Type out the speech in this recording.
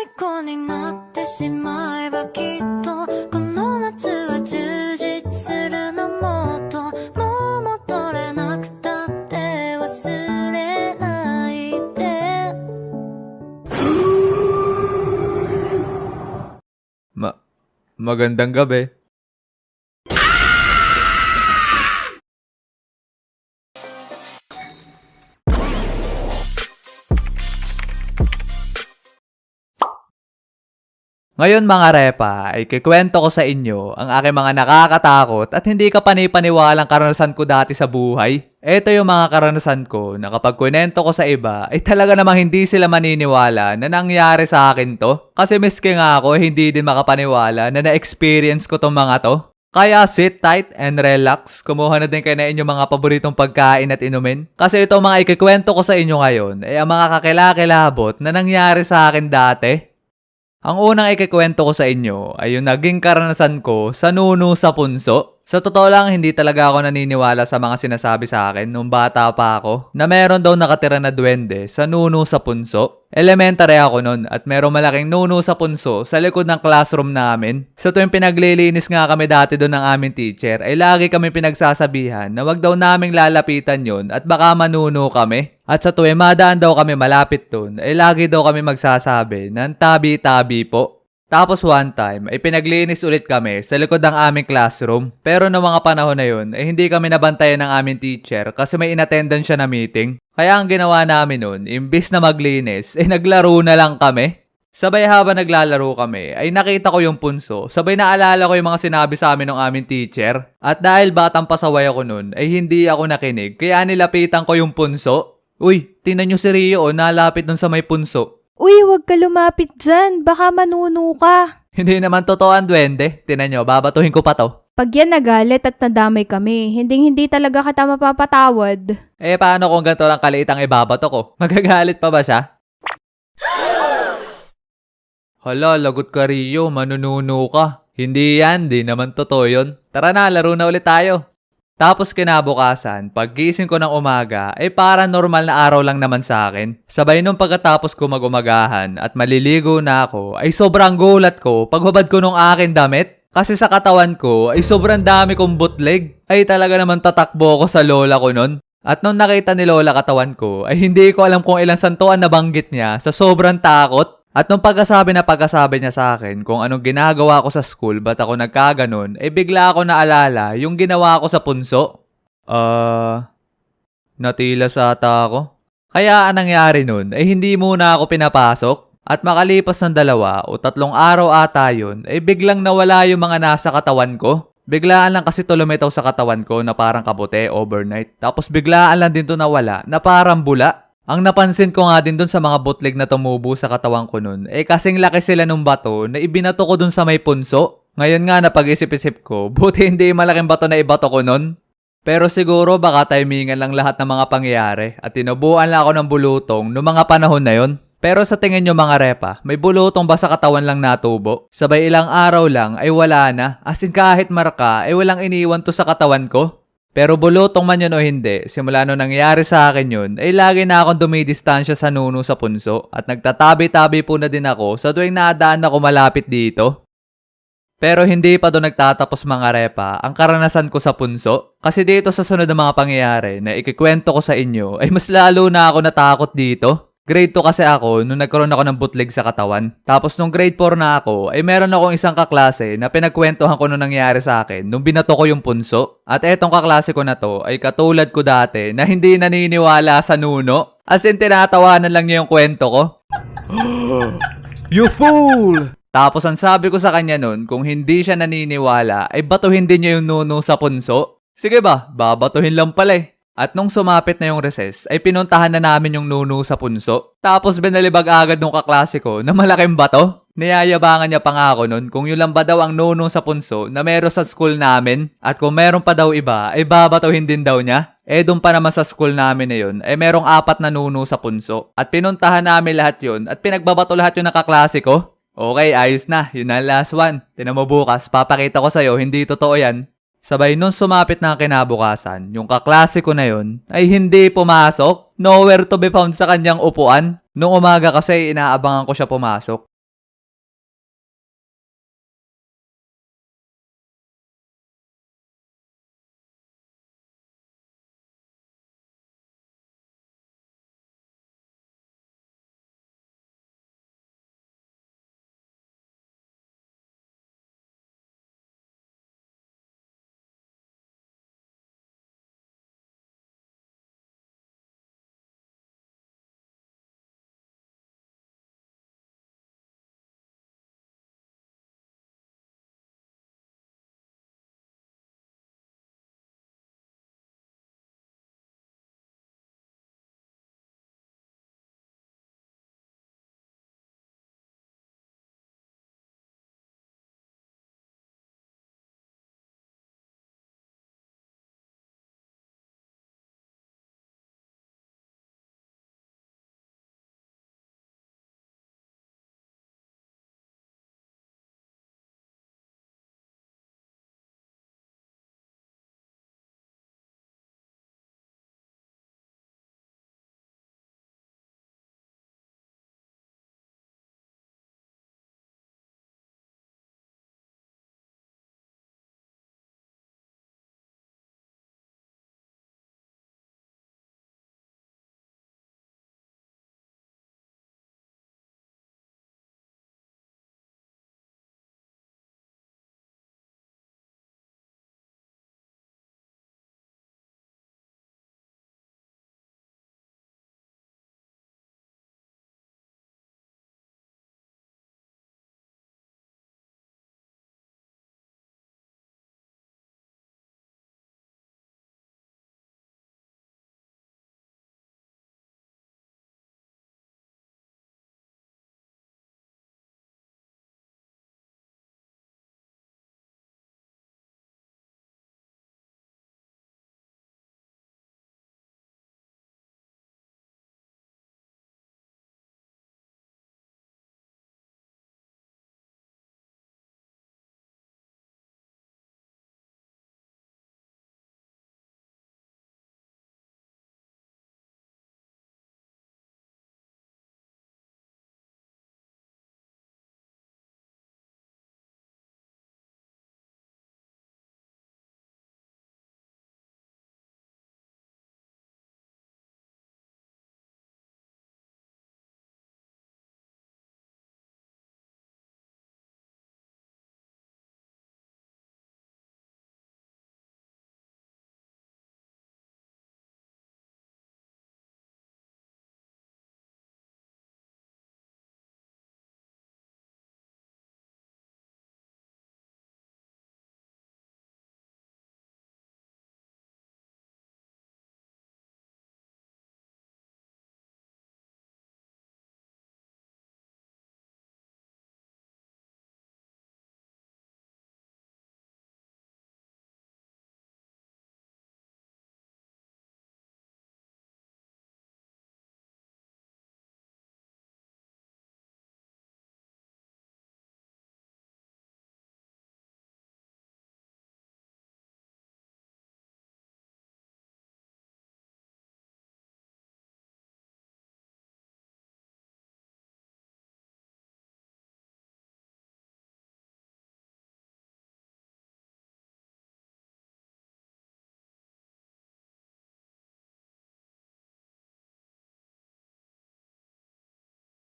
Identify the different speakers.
Speaker 1: 虜になってしまえばきっとこの夏は充実するのもっともう戻れなくたって忘れないで
Speaker 2: Magandang gabi. Ngayon mga repa, ay kikwento ko sa inyo ang aking mga nakakatakot at hindi ka panipaniwalang karanasan ko dati sa buhay. Ito yung mga karanasan ko na kapag kwento ko sa iba ay talaga namang hindi sila maniniwala na nangyari sa akin to. Kasi miski nga ako hindi din makapaniwala na na-experience ko tong mga to. Kaya sit tight and relax, kumuha na din kayo na inyong mga paboritong pagkain at inumin. Kasi itong mga ikikwento ko sa inyo ngayon ay ang mga kakilakilabot na nangyari sa akin dati. Ang unang ikikwento ko sa inyo ay yung naging karanasan ko sa nuno sa punso. Sa totoo lang, hindi talaga ako naniniwala sa mga sinasabi sa akin nung bata pa ako na meron daw nakatira na duwende sa nuno sa punso. Elementary ako nun at merong malaking nuno sa punso sa likod ng classroom namin. Sa tuwing pinaglilinis nga kami dati doon ng aming teacher ay lagi kami pinagsasabihan na wag daw naming lalapitan yon at baka manuno kami. At sa tuwing madaan daw kami malapit doon ay lagi daw kami magsasabi ng tabi-tabi po. Tapos one time ay pinaglinis ulit kami sa likod ng aming classroom. Pero noong mga panahon na yun ay hindi kami nabantayan ng aming teacher kasi may inattendance siya na meeting. Kaya ang ginawa namin nun, imbis na maglinis, ay naglaro na lang kami. Sabay habang naglalaro kami, ay nakita ko yung punso. Sabay naalala ko yung mga sinabi sa amin ng aming teacher. At dahil batang pasaway ako nun, ay hindi ako nakinig. Kaya nilapitan ko yung punso. Uy, tingnan nyo si Rio, nalapit dun sa may punso.
Speaker 3: Uy, wag ka lumapit dyan. Baka manuno ka.
Speaker 2: Hindi naman totoo ang duwende. Tingnan nyo, babatuhin ko pa to.
Speaker 3: Pag yan nagalit at nadamay kami, hindi talaga kita mapapatawad.
Speaker 2: Eh, paano kung ganito lang kaliit ang ibabato ko? Magagalit pa ba siya? Hala, lagot ka Rio, manununo ka. Hindi yan, di naman totoo yun. Tara na, laro na ulit tayo. Tapos kinabukasan, paggising ko ng umaga, ay para normal na araw lang naman sa akin. Sabay nung pagkatapos ko magumagahan at maliligo na ako, ay sobrang gulat ko paghubad ko nung akin damit. Kasi sa katawan ko ay sobrang dami kong bootleg. Ay talaga naman tatakbo ako sa lola ko nun. At nung nakita ni lola katawan ko, ay hindi ko alam kung ilang santuan nabanggit niya sa sobrang takot. At nung pagkasabi niya sa akin kung anong ginagawa ko sa school, ba't ako nagkaganon, eh bigla ako naalala yung ginawa ko sa punso. Natila sa ata ako. Kaya anong nangyari nun, eh hindi muna ako pinapasok. At makalipas ng 2 o 3 araw ata yun, eh biglang nawala yung mga nasa katawan ko. Biglaan lang kasi lumitaw sa katawan ko na parang kabute overnight. Tapos biglaan lang din to nawala na parang bula. Ang napansin ko nga din dun sa mga bootleg na tumubo sa katawan ko nun, eh kasing laki sila nung bato na ibinato ko dun sa may punso. Ngayon nga napag-isip-isip ko, buti hindi malaking bato na ibato ko nun. Pero siguro baka timingan lang lahat ng mga pangyayari at tinubuan lang ako ng bulutong noong mga panahon na yon. Pero sa tingin nyo mga repa, may bulutong ba sa katawan lang natubo? Sabay ilang araw lang ay wala na, as in kahit marka ay walang iniwan to sa katawan ko. Pero bulutong man yun o hindi, simula nung nangyari sa akin yun, ay lagi na akong dumidistansya sa nuno sa punso at nagtatabi-tabi po na din ako sa tuwing nadaan ako malapit dito. Pero hindi pa doon nagtatapos mga repa ang karanasan ko sa punso. Kasi dito sa sunod na mga pangyayari na ikikwento ko sa inyo ay mas lalo na ako natakot dito. Grade 2 kasi ako nung nagkaroon ako ng bootleg sa katawan. Tapos nung grade 4 na ako, ay meron akong isang kaklase na pinagkwentuhan ko nung nangyari sa akin nung binato ko yung punso. At etong kaklase ko na to ay katulad ko dati na hindi naniniwala sa nuno. As in tinatawanan lang niya yung kwento ko. You fool! Tapos ang sabi ko sa kanya nun, kung hindi siya naniniwala, ay batuhin din niya yung nuno sa punso. Sige ba, babatuhin lang pala eh. At nung sumapit na yung recess, ay pinuntahan na namin yung nuno sa punso. Tapos binalibag agad nung kaklase ko na malaking bato. Niyayabangan niya pa nga ako nun kung yun lang ba daw ang nuno sa punso na meron sa school namin. At kung meron pa daw iba, ay babatuhin din daw niya. Eh doon pa naman sa school namin na yun, ay merong 4 na nuno sa punso. At pinuntahan namin lahat yun at pinagbabato lahat yun ng kaklase ko. Okay, ayos na. Yun na last one. Tinan mo bukas, papakita ko sa'yo, hindi totoo yan. Sabay nung sumapit na kinabukasan, yung kaklase ko na yun ay hindi pumasok. Nowhere to be found sa kanyang upuan. Nung umaga kasi inaabangan ko siya pumasok.